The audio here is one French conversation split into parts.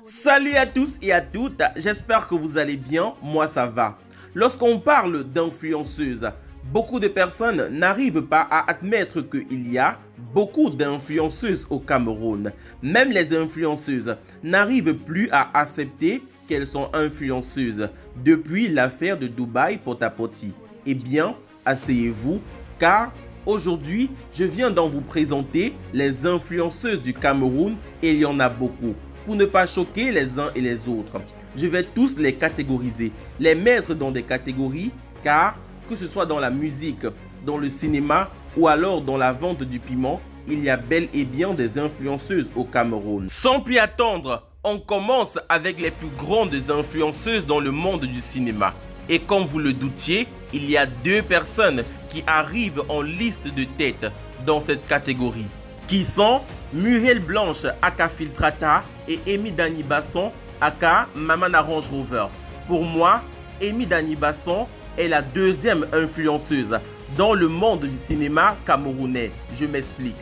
Salut à tous et à toutes, j'espère que vous allez bien, moi ça va. Lorsqu'on parle d'influenceuses, beaucoup de personnes n'arrivent pas à admettre qu'il y a beaucoup d'influenceuses au Cameroun. Même les influenceuses n'arrivent plus à accepter qu'elles sont influenceuses depuis l'affaire de Dubaï Pot-à-Poti. Eh bien, asseyez-vous car aujourd'hui, je viens d'en vous présenter les influenceuses du Cameroun et il y en a beaucoup. Pour ne pas choquer les uns et les autres, je vais tous les catégoriser, les mettre dans des catégories car que ce soit dans la musique, dans le cinéma ou alors dans la vente du piment, il y a bel et bien des influenceuses au Cameroun. Sans plus attendre, on commence avec les plus grandes influenceuses dans le monde du cinéma. Et comme vous le doutiez, il y a deux personnes qui arrivent en liste de tête dans cette catégorie, qui sont Muriel Blanche aka Filtrata et Amy Dani Basson aka Maman Range Rover. Pour moi, Amy Dani Basson est la deuxième influenceuse dans le monde du cinéma camerounais. Je m'explique.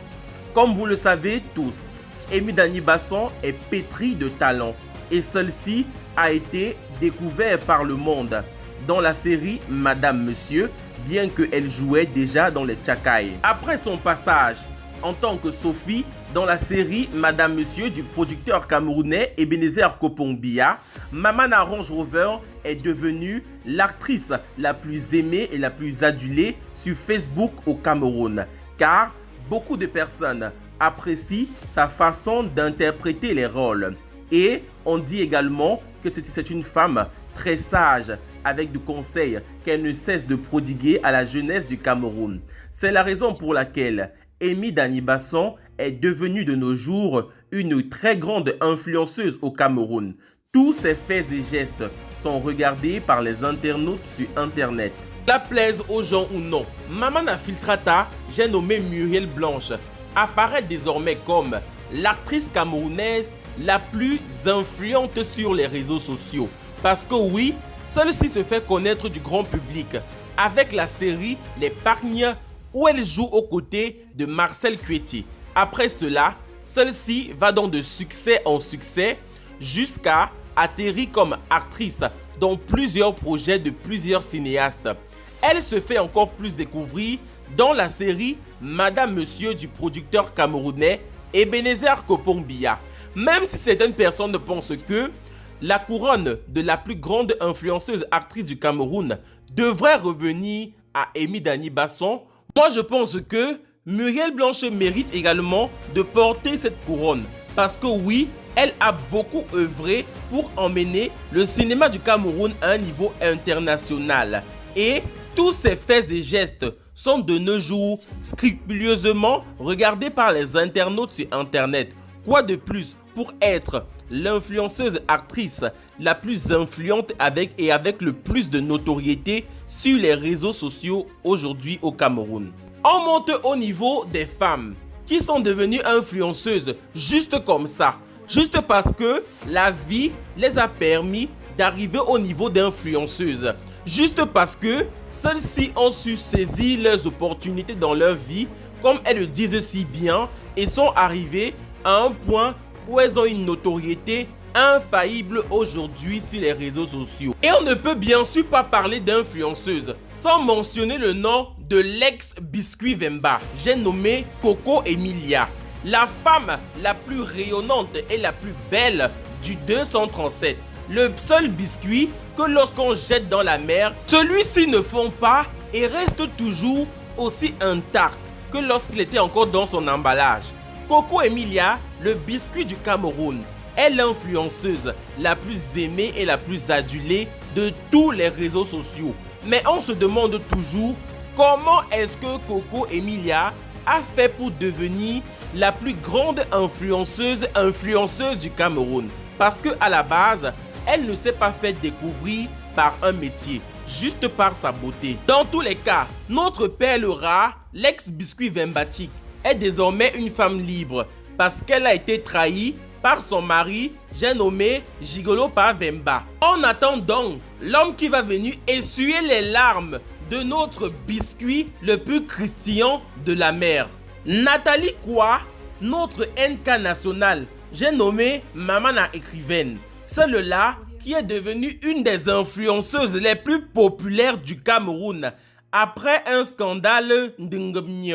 Comme vous le savez tous, Amy Dani Basson est pétrie de talent et celle-ci a été découverte par le monde dans la série Madame Monsieur, bien qu'elle jouait déjà dans les Tchakaï. Après son passage en tant que Sophie dans la série Madame Monsieur du producteur camerounais Ebenezer Kopong-Biya, Maman Range Rover est devenue l'actrice la plus aimée et la plus adulée sur Facebook au Cameroun, car beaucoup de personnes apprécient sa façon d'interpréter les rôles. Et on dit également que c'est une femme très sage, avec du conseil qu'elle ne cesse de prodiguer à la jeunesse du Cameroun. C'est la raison pour laquelle Amy Dani Basson est devenue de nos jours une très grande influenceuse au Cameroun. Tous ses faits et gestes sont regardés par les internautes sur Internet. La plaise aux gens ou non, Maman Filtrata, j'ai nommé Muriel Blanche, apparaît désormais comme l'actrice camerounaise la plus influente sur les réseaux sociaux. Parce que oui, celle-ci se fait connaître du grand public avec la série Les Pargnes où elle joue aux côtés de Marcel Cuetier. Après cela, celle-ci va donc de succès en succès jusqu'à atterrir comme actrice dans plusieurs projets de plusieurs cinéastes. Elle se fait encore plus découvrir dans la série Madame Monsieur du producteur camerounais Ebenezer Kopong-Biya. Même si certaines personnes pensent que la couronne de la plus grande influenceuse actrice du Cameroun devrait revenir à Amy Dani Basson, moi je pense que Muriel Blanche mérite également de porter cette couronne. Parce que oui, elle a beaucoup œuvré pour emmener le cinéma du Cameroun à un niveau international. Et tous ses faits et gestes sont de nos jours scrupuleusement regardés par les internautes sur Internet. Quoi de plus pour être l'influenceuse actrice la plus influente avec le plus de notoriété sur les réseaux sociaux aujourd'hui au Cameroun. On monte au niveau des femmes qui sont devenues influenceuses juste comme ça, juste parce que la vie les a permis d'arriver au niveau d'influenceuses, juste parce que celles-ci ont su saisir leurs opportunités dans leur vie, comme elles le disent si bien, et sont arrivées à un point où elles ont une notoriété infaillible aujourd'hui sur les réseaux sociaux. Et on ne peut bien sûr pas parler d'influenceuse sans mentionner le nom de l'ex-Biscuit Vemba. J'ai nommé Coco Emilia, la femme la plus rayonnante et la plus belle du 237. Le seul biscuit que lorsqu'on jette dans la mer, celui-ci ne fond pas et reste toujours aussi intact que lorsqu'il était encore dans son emballage. Coco Emilia, le biscuit du Cameroun, est l'influenceuse la plus aimée et la plus adulée de tous les réseaux sociaux. Mais on se demande toujours comment est-ce que Coco Emilia a fait pour devenir la plus grande influenceuse du Cameroun. Parce qu'à la base, elle ne s'est pas fait découvrir par un métier, juste par sa beauté. Dans tous les cas, notre perle rare, l'ex-biscuit Vembatik, est désormais une femme libre parce qu'elle a été trahie par son mari, j'ai nommé Gigolo par Vemba. On attend donc l'homme qui va venir essuyer les larmes de notre biscuit le plus croustillant de la mer. Nathalie Kwa, notre NK nationale, j'ai nommé Mamana Écrivaine, celle-là qui est devenue une des influenceuses les plus populaires du Cameroun après un scandale Ndingomnie.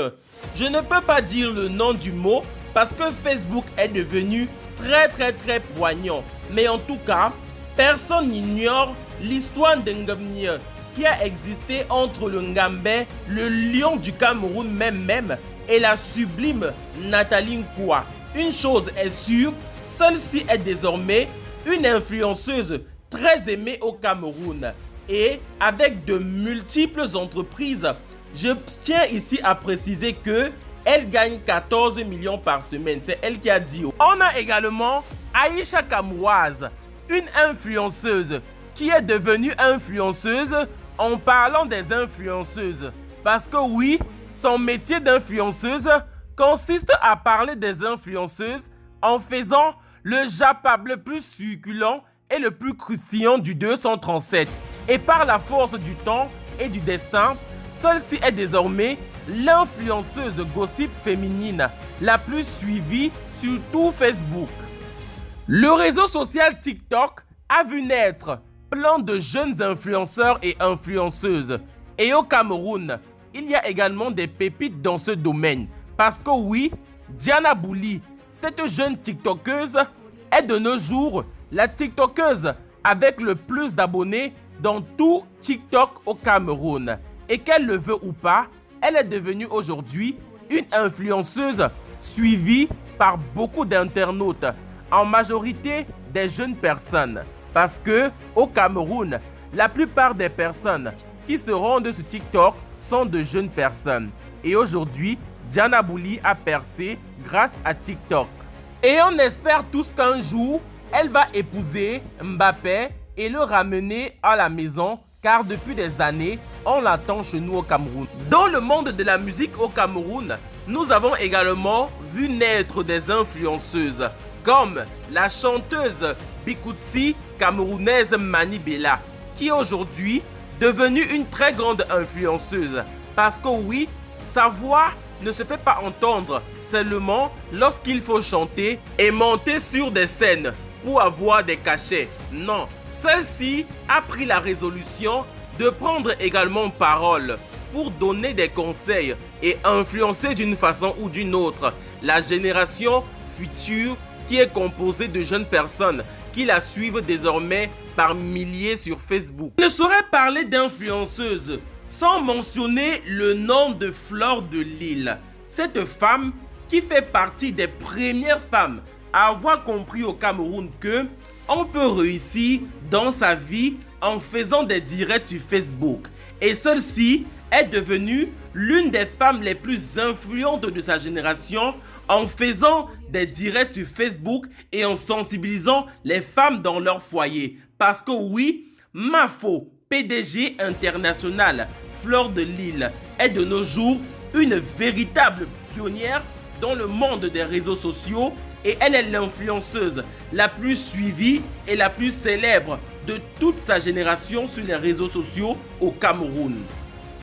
Je ne peux pas dire le nom du mot parce que Facebook est devenu très poignant. Mais en tout cas, personne n'ignore l'histoire d'Ngomnie qui a existé entre le Ngambé, le lion du Cameroun même, et la sublime Nathalie Nkwa. Une chose est sûre, celle-ci est désormais une influenceuse très aimée au Cameroun et avec de multiples entreprises. Je tiens ici à préciser que elle gagne 14 millions par semaine, c'est elle qui a dit. On a également Aïcha Kamouaz, une influenceuse qui est devenue influenceuse en parlant des influenceuses. Parce que oui, son métier d'influenceuse consiste à parler des influenceuses en faisant le japab le plus succulent et le plus croustillant du 237. Et par la force du temps et du destin, celle-ci est désormais l'influenceuse gossip féminine la plus suivie sur tout Facebook. Le réseau social TikTok a vu naître plein de jeunes influenceurs et influenceuses. Et au Cameroun, il y a également des pépites dans ce domaine. Parce que oui, Diana Bouli, cette jeune TikTokeuse, est de nos jours la TikTokeuse avec le plus d'abonnés dans tout TikTok au Cameroun. Et qu'elle le veut ou pas, elle est devenue aujourd'hui une influenceuse suivie par beaucoup d'internautes, en majorité des jeunes personnes. Parce que au Cameroun, la plupart des personnes qui se rendent sur TikTok sont de jeunes personnes. Et aujourd'hui, Diana Bouli a percé grâce à TikTok. Et on espère tous qu'un jour, elle va épouser Mbappé et le ramener à la maison, car depuis des années, on l'attend chez nous au Cameroun. Dans le monde de la musique au Cameroun, nous avons également vu naître des influenceuses, comme la chanteuse Bikoutsi camerounaise Mani Bella, qui est aujourd'hui devenue une très grande influenceuse. Parce que oui, sa voix ne se fait pas entendre seulement lorsqu'il faut chanter et monter sur des scènes pour avoir des cachets. Non, celle-ci a pris la résolution de prendre également parole pour donner des conseils et influencer d'une façon ou d'une autre la génération future qui est composée de jeunes personnes qui la suivent désormais par milliers sur Facebook. Je ne saurais parler d'influenceuse sans mentionner le nom de Fleur de Lille. Cette femme qui fait partie des premières femmes à avoir compris au Cameroun que on peut réussir dans sa vie en faisant des directs sur Facebook. Et celle-ci est devenue l'une des femmes les plus influentes de sa génération en faisant des directs sur Facebook et en sensibilisant les femmes dans leur foyer. Parce que oui, Mafo, PDG international, Fleur de Lille, est de nos jours une véritable pionnière dans le monde des réseaux sociaux et elle est l'influenceuse la plus suivie et la plus célèbre de toute sa génération sur les réseaux sociaux au Cameroun.